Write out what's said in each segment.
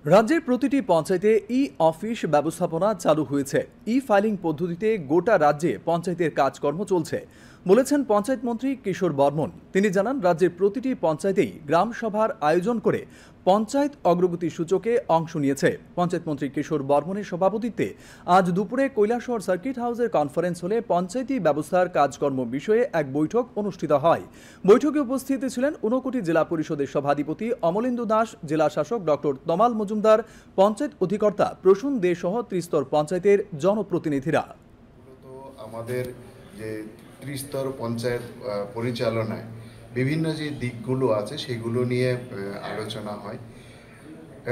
রাজ্যের প্রতিটি পঞ্চায়েতে ই অফিস ব্যবস্থাপনা চালু হয়েছে। ই ফাইলিং পদ্ধতিতে গোটা রাজ্যে পঞ্চায়েতের কাজকর্ম চলছে বলেছেন পঞ্চায়েত মন্ত্রী কিশোর বর্মন। তিনি জানান, রাজ্যের প্রতিটি পঞ্চায়েতেই গ্রাম সভার আয়োজন করে পঞ্চায়েত অগ্রগতি সূচকে অংশ নিয়েছে। পঞ্চায়েত মন্ত্রী কিশোর বর্মনের সভাপতিত্বে আজ দুপুরে কৈলাসহর সার্কিট হাউসের কনফারেন্স হলে পঞ্চায়েতি ব্যবস্থার কাজকর্ম বিষয়ে এক বৈঠক অনুষ্ঠিত হয়। বৈঠকে উপস্থিত ছিলেন ঊনকোটি জেলা পরিষদের সভাধিপতি অমলেন্দু দাস, জেলা শাসক ডক্টর তমাল মজুমদার, পঞ্চায়েত অধিকর্তা প্রসূন দে সহ ত্রিস্তর পঞ্চায়েতের জনপ্রতিনিধিরা। আমাদের যে ত্রিস্তর পঞ্চায়েত পরিচালনায় বিভিন্ন যে দিকগুলো আছে সেগুলো নিয়ে আলোচনা হয়।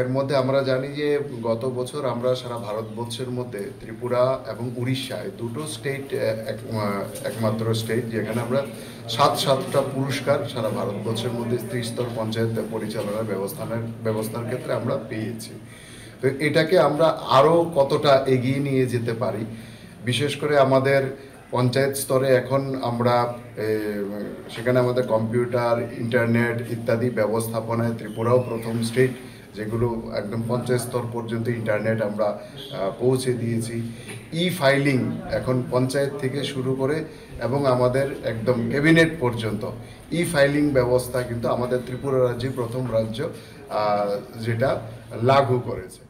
এর মধ্যে আমরা জানি যে গত বছর আমরা সারা ভারতবর্ষের মধ্যে ত্রিপুরা এবং উড়িষ্যায় দুটো স্টেট একমাত্র স্টেট যেখানে আমরা সাতটা পুরস্কার সারা ভারতবর্ষের মধ্যে ত্রিস্তর পঞ্চায়েত পরিচালনার ব্যবস্থার ক্ষেত্রে আমরা পেয়েছি। তো এটাকে আমরা আরও কতটা এগিয়ে নিয়ে যেতে পারি, বিশেষ করে আমাদের পঞ্চায়েত স্তরে এখন আমরা সেখানে আমাদের কম্পিউটার, ইন্টারনেট ইত্যাদি ব্যবস্থাপনায় ত্রিপুরাও প্রথম স্টেট যেগুলো একদম পঞ্চায়েত স্তর পর্যন্ত ইন্টারনেট আমরা পৌঁছে দিয়েছি। ই ফাইলিং এখন পঞ্চায়েত থেকে শুরু করে এবং আমাদের একদম ক্যাবিনেট পর্যন্ত ই ফাইলিং ব্যবস্থা কিন্তু আমাদের ত্রিপুরা রাজ্যে প্রথম রাজ্য যেটা লাগু করেছে।